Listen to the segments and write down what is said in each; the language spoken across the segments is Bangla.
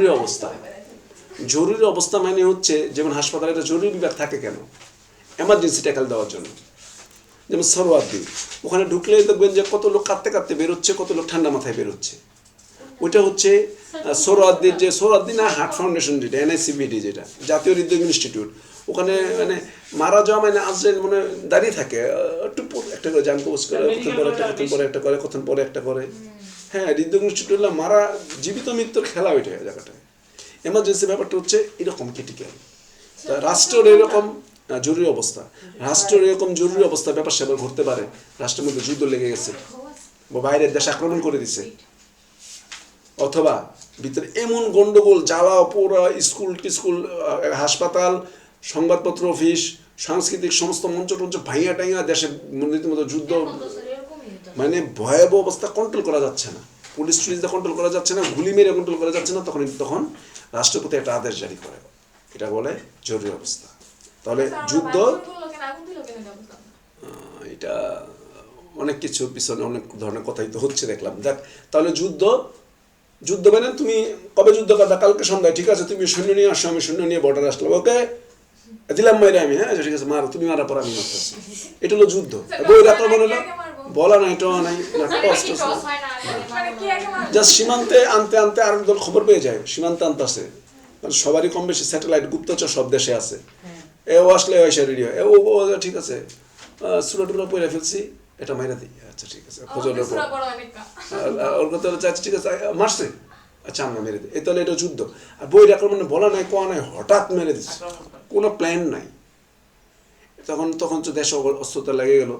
জরুরি অবস্থা। জরুরি অবস্থা মানে হচ্ছে যেমন হাসপাতালে একটা জরুরি বিভাগ থাকে কেন? এমার্জেন্সি ট্যাকল দেওয়ার জন্য। যেমন সরোয়ার্দি, ওখানে ঢুকলে দেখবেন যে কত লোক কাঁদতে কাঁদতে বেরোচ্ছে, কত লোক ঠান্ডা মাথায় বেরোচ্ছে। ওইটা হচ্ছে সোহরাওয়ার্দীর যে সোহরাওয়ার্দী না হার্ট ফাউন্ডেশন, যেটা NICVD, যেটা জাতীয় হৃদরোগ ইনস্টিটিউট, ওখানে মানে মারা যাওয়া মানে আজরাইল মানে দাঁড়িয়ে থাকে, একটু একটা করে জান কবজ করে, কখন পরে একটা, কখন পরে একটা করে, কখন পরে একটা করে। হ্যাঁ, হৃদরোগ ইনস্টিটিউট মারা জীবিত মৃত্যুর খেলা ওইটা জায়গাটায়। এমার্জেন্সি ব্যাপারটা হচ্ছে এরকম ক্রিটিক্যাল। রাষ্ট্রের এরকম জরুরি অবস্থা, রাষ্ট্রের এরকম জরুরি অবস্থা ব্যাপার সেবার ঘটতে পারে। রাষ্ট্রের মধ্যে যুদ্ধ লেগে গেছে বা বাইরের দেশ আক্রমণ করে দিছে, অথবা ভিতরে এমন গন্ডগোল, জ্বালা পোড়া, স্কুল টিস্কুল, হাসপাতাল, সংবাদপত্র অফিস, সাংস্কৃতিক সমস্ত মঞ্চ টঞ্চ ভাইয়া টাইয়া, দেশে রীতিমতো যুদ্ধ, মানে ভয়াবহ অবস্থা, কন্ট্রোল করা যাচ্ছে না, পুলিশ টুলিশ কন্ট্রোল করা যাচ্ছে না, গুলি মেরে কন্ট্রোল করা যাচ্ছে না, তখন রাষ্ট্রপতি একটা আদেশ জারি করে, এটা বলে জরুরি অবস্থা। তাহলে যুদ্ধ, এটা অনেক কিছু পিছনে অনেক ধরনের কথাই তো হচ্ছে দেখলাম। দেখ, তাহলে যুদ্ধ মানে তুমি কবে যুদ্ধ করবে? কালকে সন্ধ্যায়, ঠিক আছে, তুমি সৈন্য নিয়ে আসো, আমি সৈন্য নিয়ে বর্ডারে আসলাম, ওকে দিলাম মাইরে আমি, হ্যাঁ ঠিক আছে, মারো, তুমি মারার পর আমি মারতেছি। এটা হলো যুদ্ধ। বই আক্রমণ হলো, বলা নাই টো নাই, কষ্ট জাস্ট সীমান্তে আনতে আনতে আরেক দল খবর পেয়ে যায় সীমান্তে আনতেছে, মানে সবারই কম বেশি স্যাটেলাইট গুপ্তচর সব দেশে আছে, ও আসলে এসে রেডি হয়, ও ঠিক আছে, সুরা টুরা পরে ফেলছি, এটা মাইরা দিই, আচ্ছা ঠিক আছে, ফজরের পর ওর কথা হচ্ছে আচ্ছা ঠিক আছে, মারছে, আচ্ছা আমরা মেরে দিই, তাহলে এটা যুদ্ধ। আর বইয়ের আক্রমণে বলা নাই, কোয়া নাই, হঠাৎ মেরে দিচ্ছে, কোনো প্ল্যান নাই। তখন তো দেশে অস্ত্রতা লেগে গেল,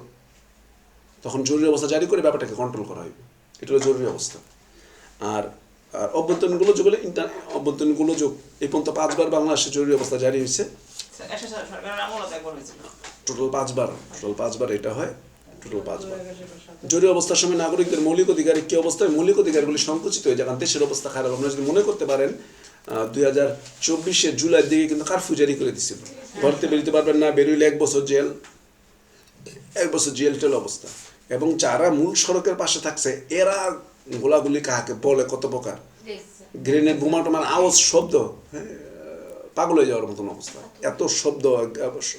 তখন জরুরি অবস্থা জারি করে ব্যাপারটাকে কন্ট্রোল করা হইবে, এটা হলো জরুরি অবস্থা। আর অভ্যন্তরীণগুলো যোগ হলে অভ্যন্তরীণগুলো যোগ, এই পর্যন্ত 5 বার বাংলাদেশে জরুরি অবস্থা জারি হয়েছে, টোটাল 5 বার এটা হয়, টোটাল 5 বার। জরুরি অবস্থার সময় নাগরিকদের মৌলিক অধিকারের কি অবস্থা? মৌলিক অধিকারগুলি সংকুচিত হয়ে যায়, কারণ দেশের অবস্থা খারাপ। আপনারা যদি মনে করতে পারেন 2024 জুলাইয়ের দিকে কিন্তু কারফিউ জারি করে দিচ্ছিল, ঘরতে বেরোতে পারবেন না, বেরোইলে 1 বছর জেল, 1 বছর জেল টেল অবস্থা। এবং যারা মূল সড়কের পাশে থাকছে, এরা গোলাগুলি কাহাকে বলে, কত প্রকার গ্রেনেড, বোমা টোমার আওয়াজ, শব্দ, পাগল হয়ে যাওয়ার মতন অবস্থা, এত শব্দ,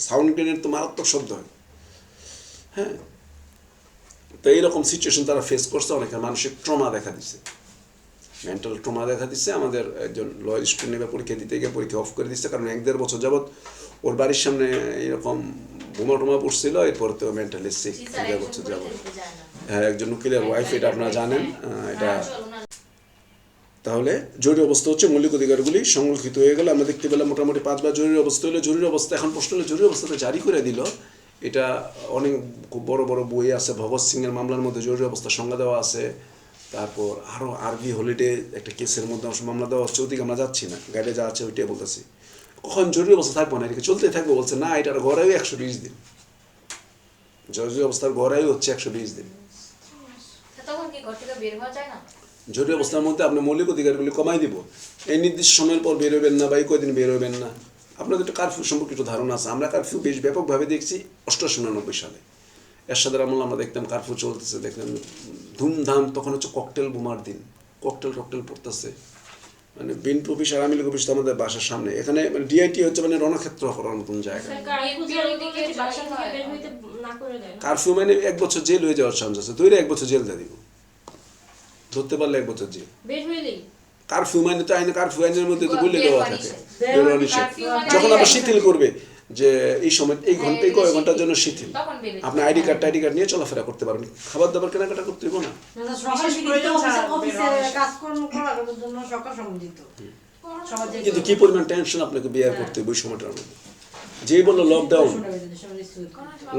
সাউন্ড গ্রেনেড তো মারাত্মক শব্দ হয়। হ্যাঁ, তো এইরকম সিচুয়েশন তারা ফেস করছে, অনেকের মানসিক ট্রমা দেখা দিচ্ছে, মেন্টাল ট্রমা দেখা দিচ্ছে। আমাদের একজন লয়ার স্টুডেন্ট পরীক্ষা দিতে গিয়ে পরীক্ষা অফ করে দিচ্ছে, কারণ 1-1.5 বছর যাবৎ ওর বাড়ির সামনে এরকম বোমা টোমা পড়ছিল, এরপর তো মেন্টালি সিক 1.5 বছর যাবৎ। হ্যাঁ, একজন উকিলের ওয়াইফ, এটা আপনারা জানেন। এটা তাহলে জরুরি অবস্থা হচ্ছে মৌলিক অধিকারগুলি সংরক্ষিত হয়ে গেল। আমরা দেখতে পেলাম মোটামুটি 5 বার জরুরি অবস্থা হলো। জরুরি অবস্থা, এখন প্রশ্ন হলো জরুরি অবস্থাতে জারি করে দিল, এটা অনেক খুব বড় বড় বই আছে, ভগৎ সিংয়ের মামলার মধ্যে জরুরি অবস্থা সংজ্ঞা দেওয়া আছে। তারপর আরও আরবি হলিডে একটা কেসের মধ্যে মামলা দেওয়া হচ্ছে, ওদিকে আমরা যাচ্ছি না, গাইডে যা আছে ওইটাই বলতেছি। কখন জরুরি অবস্থা থাকবো না, এটাকে চলতে থাকবো, বলছে না এটার গড়াই 120 দিন, জরুরি অবস্থার গড়াই হচ্ছে 120 দিন। জরুরি অবস্থার মধ্যে আপনি মৌলিক অধিকারগুলি কমাই দিব, এই নির্দিষ্ট সময়ের পর বেরোবেন না বা এই কয়দিন বেরোবেন না। আপনাদের একটা কারফিউ সম্পর্কে একটু ধারণা আছে, আমরা কারফিউ বেশ ব্যাপকভাবে দেখছি 88-89 সালে এরশাদের আমল আমরা দেখতাম কারফিউ চলতেছে, দেখলাম ধুমধাম, তখন হচ্ছে ককটেল বোমার দিন, ককটেল পড়তেছে, মানে বিএনপি অফিস আর আওয়ামী লীগ অফিস তো আমাদের বাসার সামনে, এখানে মানে ডিআইটি হচ্ছে মানে রণক্ষেত্র করার মতন জায়গা। কারফিউ মানে 1 বছর জেল হয়ে যাওয়ার চান্স আছে, 2-1 বছর জেল দিয়ে দিব, ধরতে পারলে 1 বছর জেল। কারফিউ মানে তো আইনে, কারফিউ আইনের মধ্যে তো বলে দেওয়া থাকে, যখন আবার শিথিল করবে যে এই সময় এই ঘন্টা এই কয়েক ঘন্টার জন্য শিথিল, আপনি আইডি কার্ড নিয়ে চলাফেরা করতে পারবেন, খাবার দাবার কেনাকাটা করতে হবে না। কিন্তু কি পরিমাণ টেনশন আপনাকে বিয়ার করতে হবে ওই সময়টার মধ্যে। যেই বললো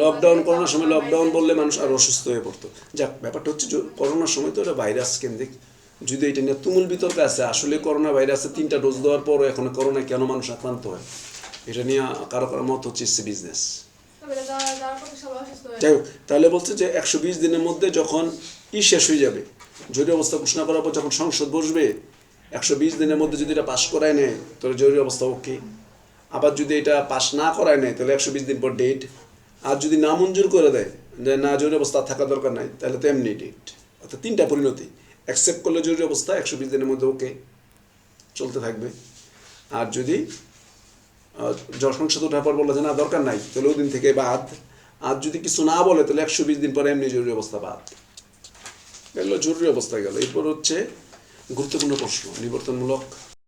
লকডাউন করোনার সময় লকডাউন বললে মানুষ আরো অসুস্থ হয়ে পড়তো। যাক, ব্যাপারটা হচ্ছে করোনার সময় তো এটা ভাইরাস কেন্দ্রিক, যদি এটা নিয়ে তুমুল বিতর্ক আছে, আসলে করোনা ভাইরাসে 3টা ডোজ দেওয়ার পরও এখন করোনা কেন মানুষ আক্রান্ত হয়, এটা নিয়ে কারো মত হচ্ছে বিজনেস। যাই হোক, তাহলে বলছে যে 120 দিনের মধ্যে যখন শেষ হয়ে যাবে, জরুরি অবস্থা ঘোষণা করার পর যখন সংসদ বসবে, 120 দিনের মধ্যে যদি এটা পাশ করায় নেয় তাহলে জরুরি অবস্থা ওকে। আবার যদি এটা পাশ না করায় নেয় তাহলে 120 দিন পর ডেট। আর যদি না মঞ্জুর করে দেয় যে না জরুরি অবস্থা থাকার দরকার নাই, তাহলে তো এমনি ডেট। অর্থাৎ 3টা পরিণতি, অ্যাকসেপ্ট করলে জরুরি অবস্থা 120 দিনের মধ্যে ওকে, চলতে থাকবে। আর যদি সংসদ ওঠার পর বলে যে না দরকার নাই, তাহলে ওই দিন থেকে বাদ। আর যদি কিছু না বলে তাহলে 120 দিন পরে এমনি জরুরি অবস্থা বাদ। এগুলো জরুরি অবস্থা গেল। এরপর হচ্ছে গুরুত্বপূর্ণ প্রশ্ন, নিবর্তনমূলক